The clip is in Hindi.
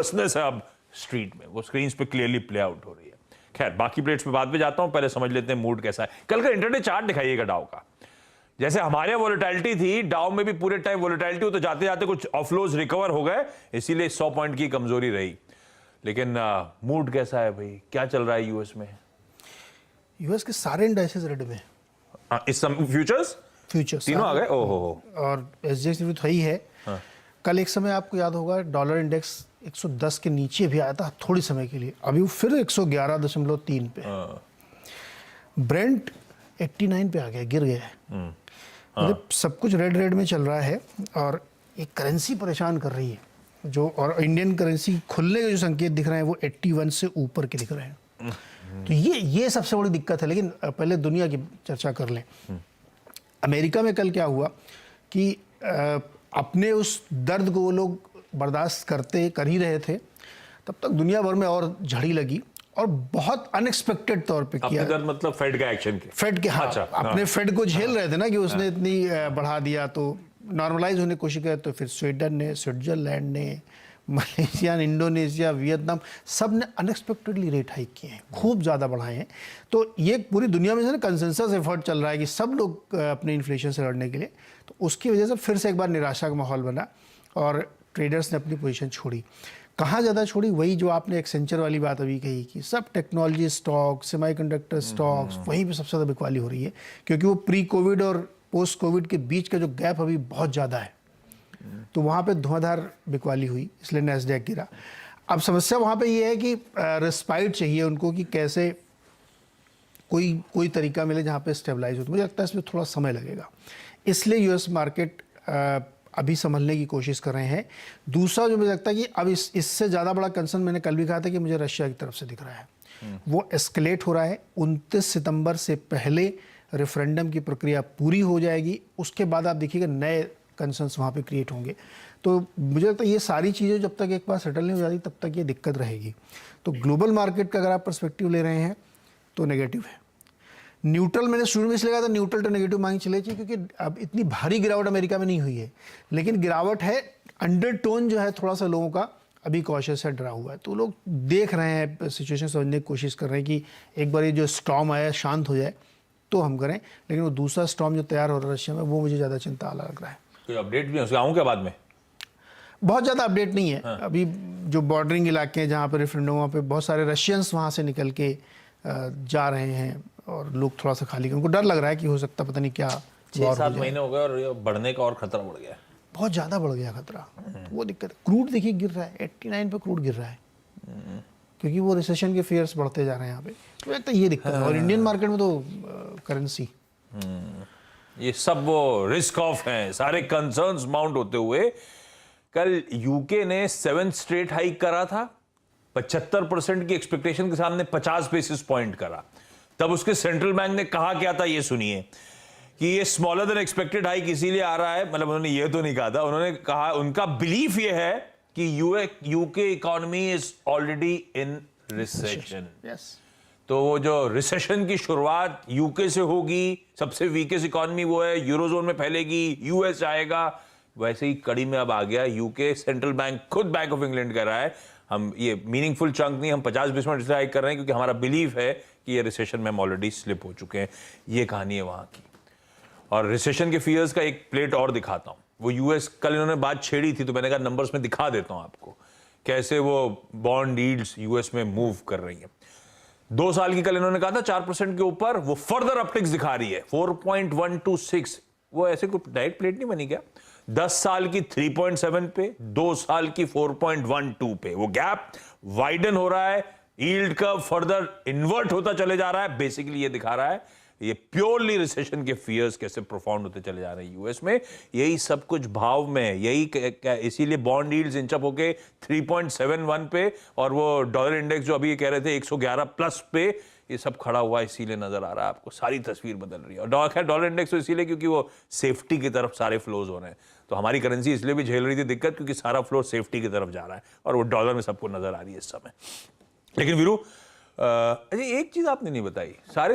नर्वसनेस है अब स्ट्रीट में, वो स्क्रीन पे क्लियरली प्ले आउट हो रही है। खैर बाकी प्लेट्स पे बाद में जाता हूं, पहले समझ लेते हैं मूड कैसा है। कल का इंटरडे चार्ट दिखाइएगा डाउ का। जैसे हमारे यहाँ वोलेटिलिटी थी, डाउ में भी पूरे टाइम वोलेटिलिटी हो, तो जाते जाते कुछ ऑफलोज रिकवर हो गए, इसीलिए 100 पॉइंट की कमजोरी रही। लेकिन मूड कैसा है भाई, क्या चल रहा है यूएस में? यूएस के सारे इंडाइसेस रेड में। इस फ्यूचर्स तीनों आ गए। ओहो। और एसजीएक्स भी तो ही है। हाँ। कल एक समय आपको याद होगा डॉलर इंडेक्स 110 के नीचे भी आया था थोड़ी समय के लिए, अभी वो फिर 111.3 पे। ब्रेंट 89 पे आ गया, गिर गया है। मतलब सब कुछ रेड में चल रहा है और एक करेंसी परेशान कर रही है जो, और इंडियन करेंसी खुलने के जो संकेत दिख रहे हैं वो 81 से ऊपर के दिख रहे हैं। तो ये सबसे बड़ी दिक्कत है। लेकिन पहले दुनिया की चर्चा कर लें। अमेरिका में कल क्या हुआ कि अपने उस दर्द को वो लोग बर्दाश्त कर ही रहे थे, तब तक दुनिया भर में और झड़ी लगी और बहुत अनएक्सपेक्टेड तौर पे किया। दर्द मतलब फेड का एक्शन के? फेड के, हाँ, अच्छा, अपने फेड को झेल रहे थे ना कि उसने इतनी बढ़ा दिया, तो नॉर्मलाइज होने की कोशिश करे, तो फिर स्वीडन ने, स्विट्जरलैंड ने, मलेशिया, इंडोनेशिया, वियतनाम, सब ने अनएक्सपेक्टेडली रेट हाइक किए हैं, खूब ज़्यादा बढ़ाए हैं। तो ये पूरी दुनिया में से ना कंसेंसस एफर्ट चल रहा है कि सब लोग अपने इन्फ्लेशन से लड़ने के लिए, तो उसकी वजह से फिर से एक बार निराशा का माहौल बना और ट्रेडर्स ने अपनी पोजीशन छोड़ी। कहाँ ज़्यादा छोड़ी? वही जो आपने एक्सेंचर वाली बात अभी कही कि सब टेक्नोलॉजी स्टॉक, सेमीकंडक्टर स्टॉक्स, वहीं पे सबसे ज़्यादा बिकवाली हो रही है, क्योंकि वो प्री कोविड और पोस्ट कोविड के बीच का जो गैप अभी बहुत ज़्यादा है, तो वहाँ पे धुआंधार बिकवाली हुई, इसलिए नैस्डैक गिरा। अब समस्या वहाँ पे ये है कि रेस्पाइट चाहिए उनको कि कैसे कोई तरीका मिले जहाँ पे स्टेबलाइज हो। तो मुझे लगता है इसमें थोड़ा समय लगेगा, इसलिए यूएस मार्केट अभी संभलने की कोशिश कर रहे हैं। दूसरा जो मुझे लगता है कि अब इससे ज़्यादा बड़ा कंसर्न मैंने कल भी कहा था कि मुझे रशिया की तरफ से दिख रहा है, वो एस्केलेट हो रहा है। 29 सितंबर से पहले रेफरेंडम की प्रक्रिया पूरी हो जाएगी, उसके बाद आप देखिएगा नए कंसर्न्स वहाँ पे क्रिएट होंगे। तो मुझे लगता है ये सारी चीज़ें जब तक एक बार सेटल नहीं हो जाती तब तक ये दिक्कत रहेगी। तो ग्लोबल मार्केट का अगर आप पर्सपेक्टिव ले रहे हैं तो नेगेटिव है। न्यूट्रल मैंने शुरू में इसलिए कहा था न्यूट्रल टू नेगेटिव मांग चले चाहिए, क्योंकि अब इतनी भारी गिरावट अमेरिका में नहीं हुई है, लेकिन गिरावट है, अंडरटोन जो है थोड़ा सा लोगों का अभी कॉशियस है, डरा हुआ है। तो लोग देख रहे हैं, सिचुएशन समझने की कोशिश कर रहे हैं कि एक बार ये जो स्टॉर्म आया शांत हो जाए तो हम करें, लेकिन वो दूसरा स्टॉर्म जो तैयार हो रहा है रशिया में, वो मुझे ज़्यादा चिंता वाला लग रहा है। कोई अपडेट भी है आऊँ क्या बाद में? बहुत ज़्यादा अपडेट नहीं है। अभी जो बॉर्डरिंग इलाके हैं जहाँ पर रेफरेंडम, वहाँ पे बहुत सारे रशियंस वहाँ से निकल के जा रहे हैं और लोग थोड़ा सा खाली, उनको डर लग रहा है कि हो सकता पता नहीं क्या 6-7 महीने हो गए और बढ़ने का और खतरा बढ़ गया है, बहुत ज़्यादा बढ़ गया खतरा। तो वो दिक्कत है। क्रूड देखिए गिर रहा है, 89 पे क्रूड गिर रहा है, क्योंकि वो रिसेशन के फियर्स बढ़ते जा रहे हैं यहाँ पे। तो ये दिक्कत है। और इंडियन मार्केट में तो करेंसी, ये सब वो रिस्क ऑफ हैं, सारे कंसर्न्स माउंट होते हुए कल यूके ने 7th स्ट्रेट हाइक करा था, 75% की एक्सपेक्टेशन के सामने 50 बेसिस पॉइंट करा। तब उसके सेंट्रल बैंक ने कहा क्या था, ये सुनिए, कि ये स्मॉलर देन एक्सपेक्टेड हाइक इसीलिए आ रहा है, मतलब उन्होंने ये तो नहीं कहा था, उन्होंने कहा उनका बिलीफ ये है कि UK economy is already in recession. तो वो जो रिसेशन की शुरुआत यूके से होगी, सबसे वीकेस्ट इकोनॉमी वो है, यूरोजोन में फैलेगी, यूएस आएगा, वैसे ही कड़ी में अब आ गया यूके। सेंट्रल बैंक, खुद बैंक ऑफ इंग्लैंड कह रहा है हम ये मीनिंगफुल चंक नहीं, हम 50 बेस पॉइंट हाइक कर रहे हैं क्योंकि हमारा बिलीव है कि ये रिसेशन में हम ऑलरेडी स्लिप हो चुके हैं। ये कहानी है वहां की। और रिसेशन के फियर्स का एक प्लेट और दिखाता हूं। वो यूएस, कल इन्होंने बात छेड़ी थी तो मैंने कहा नंबर्स में दिखा देता हूं आपको कैसे वो बॉन्ड यील्ड्स यूएस में मूव कर रही है। 2 साल की कल इन्होंने कहा था 4% के ऊपर, वो फर्दर अपटिक्स दिखा रही है 4.126। वो ऐसे कोई डायरेक्ट प्लेट नहीं बनी क्या? 10 साल की 3.7 पे, 2 साल की 4.12 पे, वो गैप वाइडन हो रहा है, यील्ड कर्व फर्दर इन्वर्ट होता चले जा रहा है। बेसिकली ये दिखा रहा है ये प्योरली रिसेशन के फियर्स कैसे प्रोफाउंड होते चले जा रहे हैं यूएस में। यही सब कुछ भाव में, यही इसीलिए बॉन्ड यील्ड्स इंच अप होके 3.71 पे, और वो डॉलर इंडेक्स जो अभी ये कह रहे थे 111 प्लस पे, ये सब खड़ा हुआ इसीलिए नजर आ रहा है आपको। सारी तस्वीर बदल रही है। और डॉलर इंडेक्स तो इसीलिए क्योंकि वो सेफ्टी की तरफ सारे फ्लोज हो रहे हैं। तो हमारी करेंसी इसलिए भी झेल रही थी दिक्कत क्योंकि सारा फ्लो सेफ्टी की तरफ जा रहा है, और वो डॉलर में सबको नजर आ रही है इस समय। लेकिन वीरू, अजय एक चीज आपने नहीं बताई, सारे